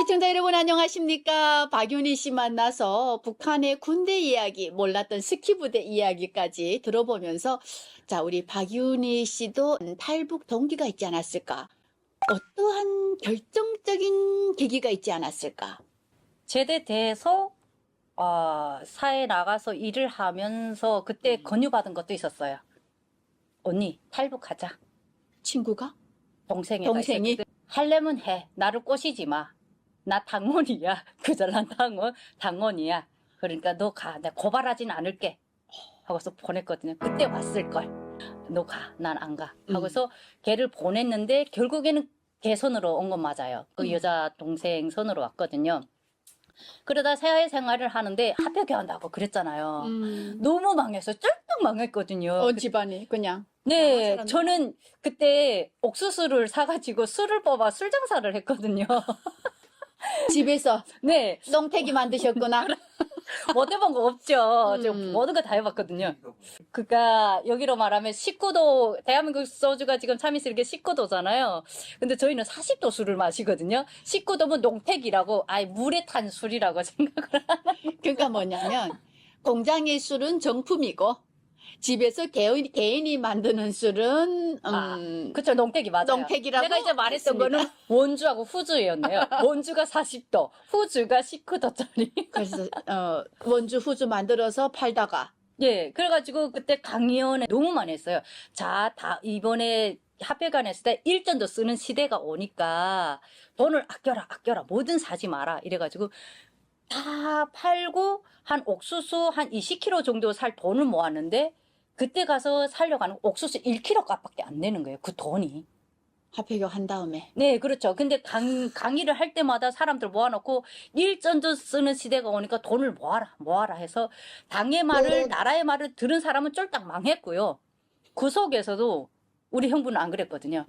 시청자 여러분 안녕하십니까? 박윤희 씨 만나서 북한의 군대 이야기, 몰랐던 스키 부대 이야기까지 들어보면서 자, 우리 박윤희 씨도 탈북 동기가 있지 않았을까? 어떠한 결정적인 계기가 있지 않았을까? 제대돼서 사회에 나가서 일을 하면서 그때 권유받은 것도 있었어요. 언니 탈북하자. 친구가? 동생이 동생이? 하려면 해. 나를 꼬시지 마. 나 당원이야. 그 잘난 당원이야. 그러니까 너 가. 내가 고발하진 않을게. 하고서 보냈거든요. 그때 왔을걸. 너 가. 난 안 가. 하고서 걔를 보냈는데 결국에는 걔 손으로 온 건 맞아요. 그 여자 동생 손으로 왔거든요. 그러다 사회 생활을 하는데 합격한다고 그랬잖아요. 너무 망했어요. 쫄딱 망했거든요. 온 집안이 그냥. 네, 사람들? 저는 그때 옥수수를 사가지고 술을 뽑아 술 장사를 했거든요. 집에서 네, 똥태기 만드셨구나. 못 해본 거 없죠. 저 모든 거 다 해봤거든요. 그니까 여기로 말하면 19도, 대한민국 소주가 지금 참이슬게 19도잖아요. 근데 저희는 40도 술을 마시거든요. 19도면 농택이라고, 아예 물에 탄 술이라고 생각을 하는. 그러니까 뭐냐면 공장의 술은 정품이고 집에서 개인이 만드는 술은 그쵸, 농택이 맞아요. 농택이라고 내가 이제 말했던 했습니다. 거는 원주하고 후주였네요. 원주가 40도, 후주가 19도짜리. 그래서 원주 후주 만들어서 팔다가 예, 그래가지고 그때 강의원에 너무 많이 했어요. 자, 이번에 합격안 했을 때 일전도 쓰는 시대가 오니까 돈을 아껴라. 뭐든 사지 마라. 이래가지고 다 팔고 한 옥수수 한 20kg 정도 살 돈을 모았는데 그때 가서 살려고 하는 옥수수 1kg 값밖에 안 되는 거예요. 그 돈이. 합격 한 다음에 네, 그렇죠. 근데 강의를 할 때마다 사람들 모아놓고 일전도 쓰는 시대가 오니까 돈을 모아라 해서 당의 말을, 나라의 말을 들은 사람은 쫄딱 망했고요. 그 속에서도 우리 형부는 안 그랬거든요.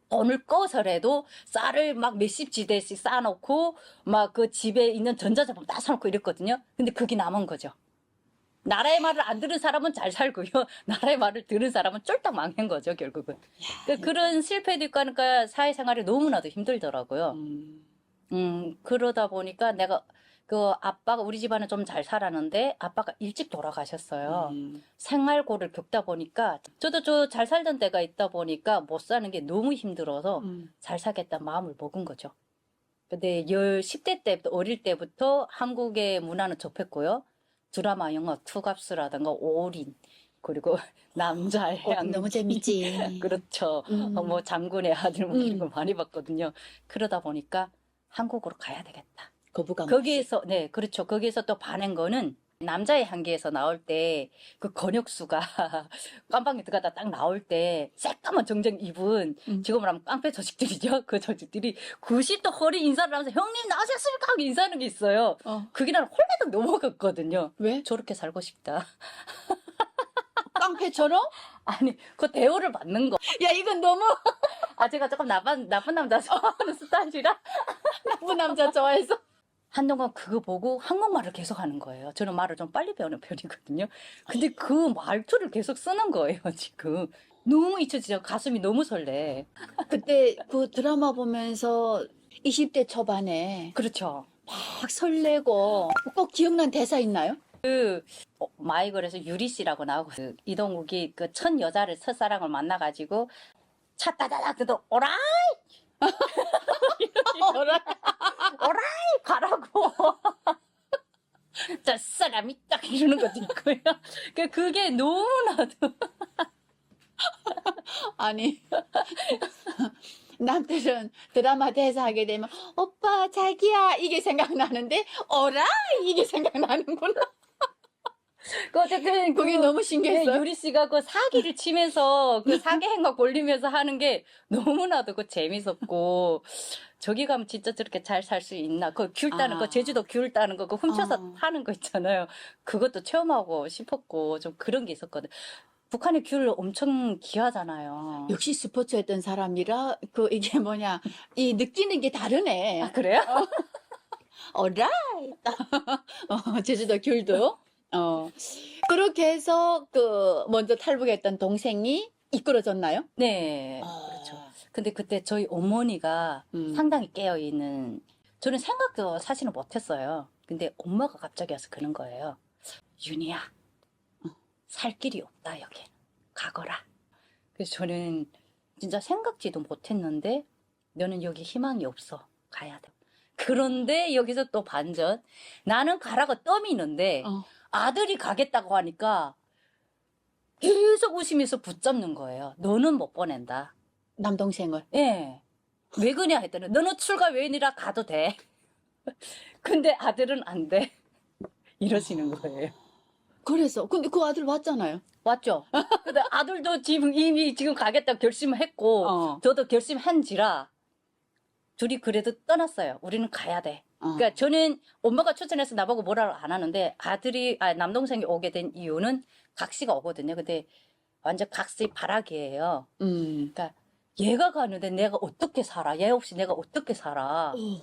돈을 꺼서라도 쌀을 막 몇십 지대씩 쌓아놓고 막 그 집에 있는 전자제품 다 사놓고 이랬거든요. 근데 그게 남은 거죠. 나라의 말을 안 들은 사람은 잘 살고요. 나라의 말을 들은 사람은 쫄딱 망한 거죠, 결국은. 그런 실패도 있고 하니까 사회생활이 너무나도 힘들더라고요. 그러다 보니까 내가 아빠가 우리 집안은 좀 잘 살았는데 아빠가 일찍 돌아가셨어요. 생활고를 겪다 보니까 저도 저 잘 살던 때가 있다 보니까 못 사는 게 너무 힘들어서 잘 살겠다는 마음을 먹은 거죠. 근데 10대 때부터 어릴 때부터 한국의 문화는 접했고요. 드라마, 영화, 투갑스라든가 올인, 그리고 남자의 너무 재밌지. 그렇죠. 뭐 장군의 아들 뭐 이런 거 많이 봤거든요. 그러다 보니까 한국으로 가야 되겠다. 거부감. 거기에서 네, 그렇죠. 거기에서 또 반한 거는 남자의 향기에서 나올 때 그 권혁수가 깜방에 들어가다 딱 나올 때 새까만 정장 입은 지금으로 하면 깡패 조직들이죠. 그 조직들이 90도 허리 인사를 하면서 형님 나오셨습니까? 하고 인사하는 게 있어요. 그게 나는 홀레덕 넘어갔거든요. 왜? 저렇게 살고 싶다. 깡패처럼? 아니 그 대우를 받는 거. 야, 이건 너무 제가 조금 나쁜 남자 좋아하는 스타일이라 나쁜 남자 좋아해서. 한동안 그거 보고 한국말을 계속 하는 거예요. 저는 말을 좀 빨리 배우는 편이거든요. 근데 그 말투를 계속 쓰는 거예요, 지금. 너무 잊혀지죠. 가슴이 너무 설레. 그때 그 드라마 보면서 20대 초반에 그렇죠. 막 설레고 꼭 기억난 대사 있나요? 마이걸에서 유리 씨라고 나오고 이동욱이 그 첫 여자를 첫사랑을 만나가지고 차 따다닥 그도 오라이 오라이 가라고 저 사람이 딱 이러는 것도 있고요. 그게 너무나도 아니 남들은 드라마 대사 하게 되면 오빠 자기야 이게 생각나는데 어라 이게 생각나는구나. 어쨌든 그게 너무 신기했어요. 유리 씨가 그 사기를 치면서 그 사기 행각 올리면서 하는 게 너무나도 그 재밌었고 저기 가면 진짜 저렇게 잘 살 수 있나? 그 귤 따는 거 제주도 귤 따는 거 그 훔쳐서 파는 거 있잖아요. 그것도 체험하고 싶었고 좀 그런 게 있었거든. 북한의 귤 엄청 귀하잖아요. 역시 스포츠 했던 사람이라 이게 뭐냐 이 느끼는 게 다르네. 그래요? 어라 제주도 귤도 그렇게 해서 먼저 탈북했던 동생이 이끌어졌나요? 네, 그렇죠. 근데 그때 저희 어머니가 상당히 깨어있는 저는 생각도 사실은 못했어요. 근데 엄마가 갑자기 와서 그런 거예요. 윤희야, 살 길이 없다 여기. 가거라. 그래서 저는 진짜 생각지도 못했는데 너는 여기 희망이 없어. 가야 돼. 그런데 여기서 또 반전. 나는 가라고 떠미는데 어. 아들이 가겠다고 하니까 계속 웃으면서 붙잡는 거예요. 너는 못 보낸다. 남동생을. 예. 왜 그냐 했더니 너는 출가 외인이라 가도 돼. 근데 아들은 안 돼. 이러시는 거예요. 그래서 근데 그 아들 왔잖아요. 맞죠? 근데 아들도 지금 이미 지금 가겠다고 결심했고 어. 저도 결심한지라 둘이 그래도 떠났어요. 우리는 가야 돼. 어. 그러니까 저는 엄마가 추천해서 나보고 뭐라고 안 하는데 남동생이 오게 된 이유는 각시가 오거든요. 근데 완전 각시 바라기예요. 그러니까 얘가 가는데 내가 어떻게 살아? 얘 없이 내가 어떻게 살아? 오.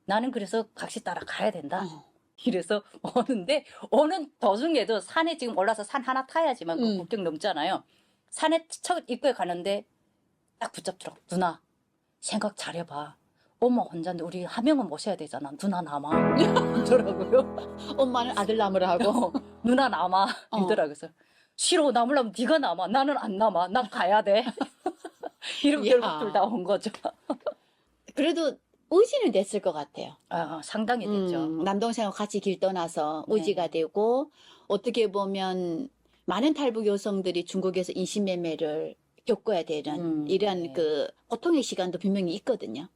나는 그래서 각시 따라 가야 된다. 어. 이래서 오는데 오는 도중에도 산에 지금 올라서 산 하나 타야지만 그 국경 넘잖아요. 산에 첫 입구에 가는데 딱 붙잡더라고. 누나 생각 잘해봐. 엄마 혼자인데 우리 한 명은 모셔야 되잖아. 누나 남아. 이러더라고요. 엄마는 아들 남으라고. 누나 남아. 어. 이러더라고요. 그래서 싫어. 남으려면 네가 남아. 나는 안 남아. 난 가야 돼. 이러면 야. 결국 둘 다 온 거죠. 그래도 의지는 됐을 것 같아요. 상당히 됐죠. 남동생하고 같이 길 떠나서 네. 의지가 되고 어떻게 보면 많은 탈북 여성들이 중국에서 인신매매를 겪어야 되는 이러한 네. 그 고통의 시간도 분명히 있거든요.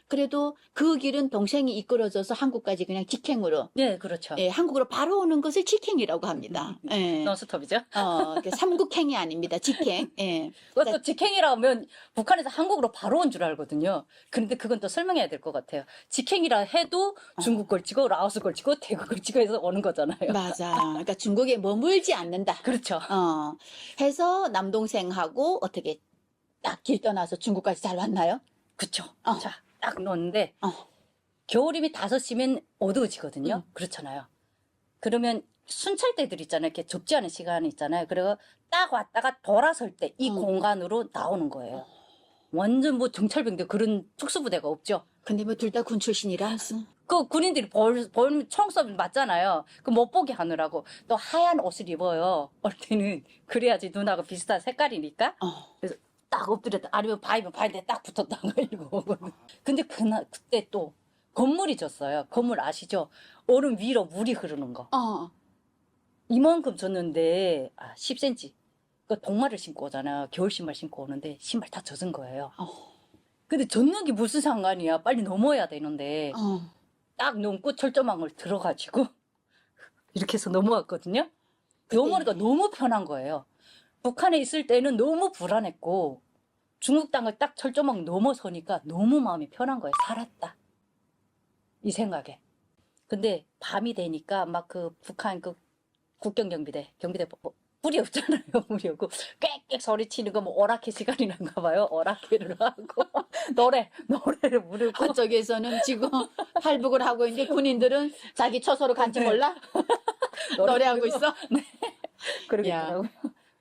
그래도 그 길은 동생이 이끌어줘서 한국까지 그냥 직행으로, 네, 그렇죠. 예, 한국으로 바로 오는 것을 직행이라고 합니다. 예. 논스톱이죠. 그 삼국행이 아닙니다. 직행. 예. 그것도 직행이라 하면 북한에서 한국으로 바로 온 줄 알거든요. 그런데 그건 또 설명해야 될 것 같아요. 직행이라 해도 중국 걸치고 라오스 걸치고 태국 걸치고 해서 오는 거잖아요. 맞아. 그러니까 중국에 머물지 않는다. 그렇죠. 해서 남동생하고 어떻게 딱 길 떠나서 중국까지 잘 왔나요? 그쵸. 어. 자, 딱 놓는데 어. 겨울이면 5시면 어두워지거든요. 그렇잖아요. 그러면 순찰대들 있잖아요. 이렇게 좁지 않은 시간이 있잖아요. 그리고 딱 왔다가 돌아설 때 이 공간으로 나오는 거예요. 완전 뭐 정찰병들 그런 특수부대가 없죠. 근데 뭐 둘 다 군 출신이라서. 그 군인들이 총 쏘면 맞잖아요. 그 못 보게 하느라고 또 하얀 옷을 입어요. 올 때는 그래야지 눈하고 비슷한 색깔이니까. 그래서 딱 엎드렸다. 아니면 바위면 바위에 딱 붙었다가 이러고 오거든. 근데 그때 또 건물이 졌어요. 건물 아시죠? 얼음 위로 물이 흐르는 거. 이만큼 졌는데 10cm. 그 동마를 신고 오잖아요. 겨울 신발 신고 오는데 신발 다 젖은 거예요. 근데 젖는 게 무슨 상관이야. 빨리 넘어야 되는데 딱 넘고 철조망을 들어가지고 이렇게 해서 넘어왔거든요. 넘어니까 너무 편한 거예요. 북한에 있을 때는 너무 불안했고 중국 땅을 딱 철조망 넘어서니까 너무 마음이 편한 거예요. 살았다. 이 생각에. 근데 밤이 되니까 막 그 북한 그 국경경비대 뿔이 없잖아요. 뿔이 없고 꽥꽥 소리치는 거 뭐 오락회 시간이 난가 봐요. 오락회를 하고 노래를 부르고 그쪽에서는 지금 탈북을 하고 있는데 군인들은 자기 처소로 간지 몰라? 노래하고 있어? 네. 야. 그러더라고요.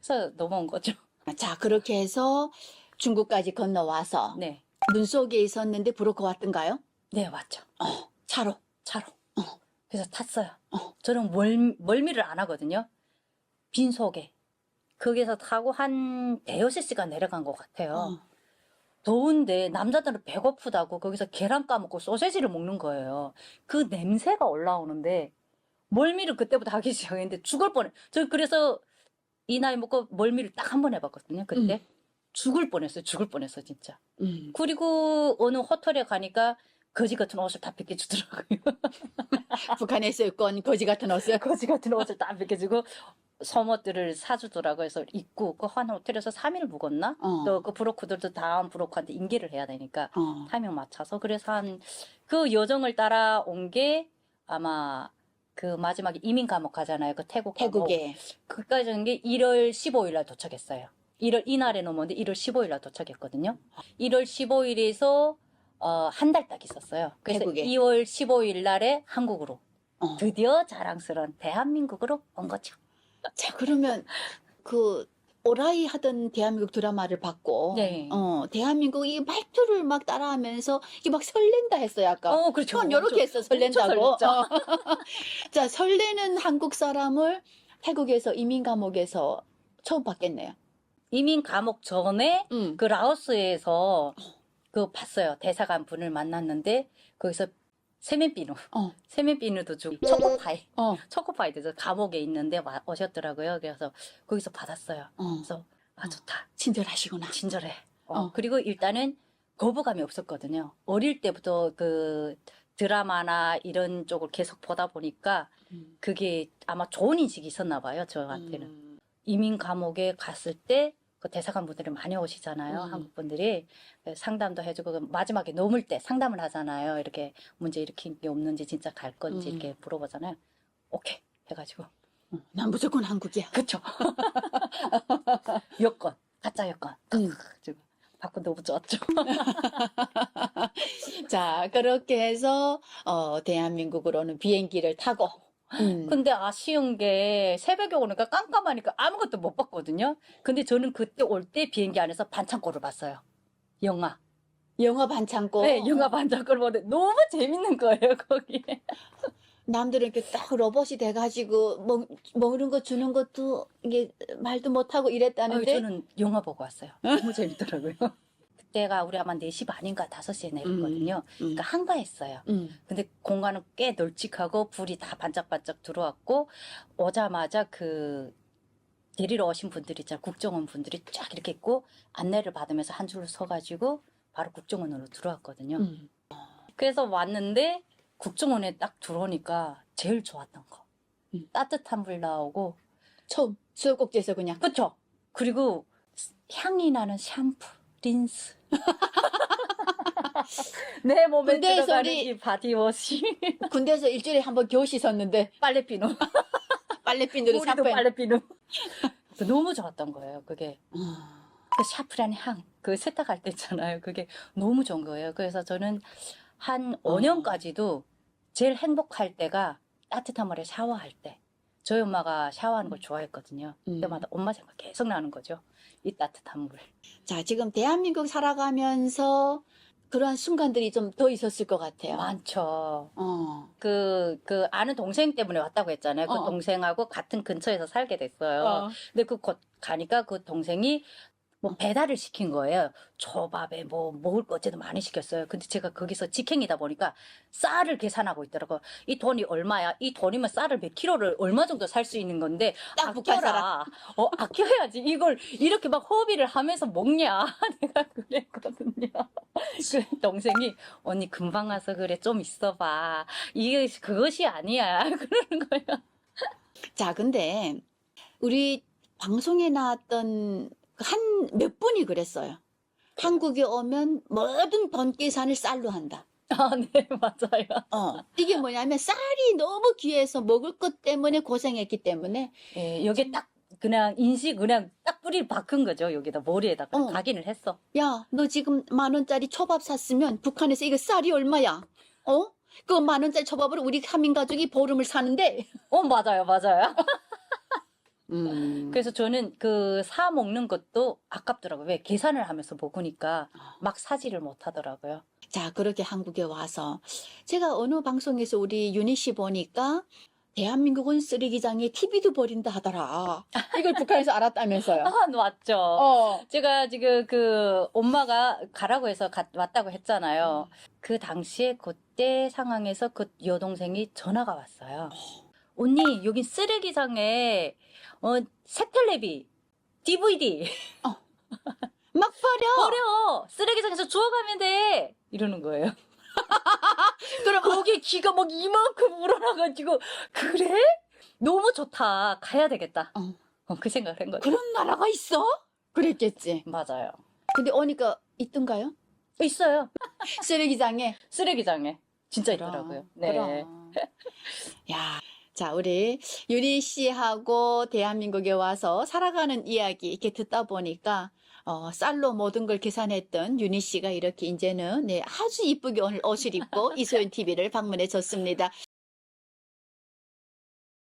그래서 넘어온 거죠. 자, 그렇게 해서 중국까지 건너와서 네. 눈 속에 있었는데 브로커 왔던가요? 네, 맞죠. 차로. 그래서 탔어요. 저는 멀미를 안 하거든요. 빈속에. 거기서 타고 한 대여섯 시간 내려간 것 같아요. 더운데 남자들은 배고프다고 거기서 계란 까먹고 소세지를 먹는 거예요. 그 냄새가 올라오는데 멀미를 그때부터 하기 시작했는데 죽을 뻔해. 저 그래서 이 나이 먹고 멀미를 딱 한 번 해봤거든요. 그때 죽을 뻔했어 진짜. 그리고 어느 호텔에 가니까 거지 같은 옷을 다 벗겨주더라고요. 북한에서 입고 온 거지 같은 옷을. 거지 같은 옷을 다 벗겨주고 속옷들을 사주더라고요. 그래서 입고 그 한 호텔에서 3일 묵었나? 또 그 브로커들도 다음 브로커한테 인계를 해야 되니까 타이밍 맞춰서 그래서 그 여정을 따라온 게 아마 그 마지막에 이민 감옥 가잖아요. 그 태국 감옥. 태국에. 그까지 온 게 1월 15일 날 도착했어요. 이날에 넘었는데 1월 15일 날 도착했거든요. 1월 15일에서 한 달 딱 있었어요. 그래서 태국에. 2월 15일 날에 한국으로 드디어 자랑스러운 대한민국으로 온 거죠. 자, 그러면 그 오라이 하던 대한민국 드라마를 봤고, 네. 대한민국 이 말투를 막 따라하면서 이게 막 설렌다 했어요, 아까. 그렇죠. 전 요렇게 했어, 설렌다고. 엄청 설렜죠. 자, 설레는 한국 사람을 태국에서 이민 감옥에서 처음 봤겠네요. 이민 감옥 전에 음. 그 라오스에서 그 봤어요. 대사관 분을 만났는데 거기서 세멘비누, 어. 세멘비누도 주고 초코파이, 어. 초코파이도 감옥에 있는데 오셨더라고요. 그래서 거기서 받았어요. 어. 그래서 좋다. 친절하시구나. 친절해. 어. 그리고 일단은 거부감이 없었거든요. 어릴 때부터 그 드라마나 이런 쪽을 계속 보다 보니까 그게 아마 좋은 인식이 있었나 봐요. 저한테는. 이민 감옥에 갔을 때 그 대사관 분들이 많이 오시잖아요. 한국 분들이 상담도 해주고 그 마지막에 넘을 때 상담을 하잖아요. 이렇게 문제 일으킨 게 없는지 진짜 갈 건지 이렇게 물어보잖아요. 오케이 해가지고 난 무조건 한국이야. 그쵸. 여권 가짜 여권 음. 지금 받고 너무 좋았죠. 자, 그렇게 해서 대한민국으로는 비행기를 타고. 근데 아쉬운 게 새벽에 오니까 깜깜하니까 아무것도 못 봤거든요. 근데 저는 그때 올 때 비행기 안에서 반창고를 봤어요. 영화. 영화 반창고. 네, 영화 반창고를 보는데 너무 재밌는 거예요, 거기에. 남들은 이렇게 딱 로봇이 돼가지고 먹는 거 주는 것도 이게 말도 못하고 이랬다는데. 저는 영화 보고 왔어요. 너무 재밌더라고요. 그때가 우리 아마 4시 반인가 5시에 내렸거든요. 그러니까 한가했어요. 근데 공간은 꽤 널찍하고 불이 다 반짝반짝 들어왔고 오자마자 그 데리러 오신 분들이 있잖아요. 국정원 분들이 쫙 이렇게 있고 안내를 받으면서 한 줄로 서가지고 바로 국정원으로 들어왔거든요. 그래서 왔는데 국정원에 딱 들어오니까 제일 좋았던 거. 따뜻한 물 나오고 처음 수도꼭지에서 그냥. 그쵸? 그리고 향이 나는 샴푸, 린스. 내 몸에 군대에서 들어가는 우리- 이 바디워시. 군대에서 일주일에 한 번 겨우 씻었는데 빨래비누. 빨래비누를 우리도 샴푸해. 빨래비누. 너무 좋았던 거예요, 그게. 그 샤프라는 향, 그 세탁할 때 있잖아요. 그게 너무 좋은 거예요. 그래서 저는 한 5년까지도 제일 행복할 때가 따뜻한 물에 샤워할 때. 저희 엄마가 샤워하는 걸 좋아했거든요. 그때마다 엄마 생각 계속 나는 거죠. 이 따뜻한 물. 자, 지금 대한민국 살아가면서 그러한 순간들이 좀 더 있었을 것 같아요. 많죠. 어. 그 아는 동생 때문에 왔다고 했잖아요. 그 동생하고 같은 근처에서 살게 됐어요. 근데 그 곧 가니까 그 동생이 뭐 배달을 시킨 거예요. 초밥에 뭐 먹을 거 어쨌든 많이 시켰어요. 근데 제가 거기서 직행이다 보니까 쌀을 계산하고 있더라고요. 이 돈이 얼마야? 이 돈이면 쌀을 몇 킬로를 얼마 정도 살 수 있는 건데 딱 북한 아껴라. 아껴야지. 이걸 이렇게 막 허비를 하면서 먹냐? 내가 그랬거든요. 그 동생이 언니 금방 와서 그래 좀 있어봐. 이게 그것이 아니야. 그러는 거예요. 자, 근데 우리 방송에 나왔던 한 몇 분이 그랬어요. 한국에 오면 모든 돈 계산을 쌀로 한다. 네, 맞아요. 이게 뭐냐면 쌀이 너무 귀해서 먹을 것 때문에 고생했기 때문에. 예, 여기 딱 그냥 인식 그냥 딱 뿌리를 박은 거죠. 여기다 머리에다가 각인을 했어. 야, 너 지금 10,000원짜리 초밥 샀으면 북한에서 이거 쌀이 얼마야? 그 10,000원짜리 초밥으로 우리 한민 가족이 보름을 사는데. 맞아요. 그래서 저는 그 사 먹는 것도 아깝더라고요. 왜 계산을 하면서 먹으니까 막 사지를 못 하더라고요. 자, 그렇게 한국에 와서 제가 어느 방송에서 우리 유니 씨 보니까 대한민국은 쓰레기장에 TV도 버린다 하더라. 이걸 북한에서 알았다면서요. 맞죠. 제가 지금 그 엄마가 가라고 해서 왔다고 했잖아요. 그 당시에 그때 상황에서 그 여동생이 전화가 왔어요. 언니, 여기 쓰레기장에 새텔레비, DVD 막 버려. 쓰레기장에서 주워가면 돼. 이러는 거예요. 그럼 거기 기가 막 이만큼 우러나가지고 그래? 너무 좋다. 가야 되겠다. 그 생각을 한 거죠. 그런 나라가 있어? 그랬겠지. 맞아요. 근데 오니까 있던가요? 있어요. 쓰레기장에. 쓰레기장에. 진짜 있더라고요. 네. 그럼. 야, 자, 우리 유리 씨하고 대한민국에 와서 살아가는 이야기 이렇게 듣다 보니까 쌀로 모든 걸 계산했던 유니 씨가 이렇게 이제는 아주 이쁘게 오늘 옷을 입고 이소연 TV를 방문해 줬습니다.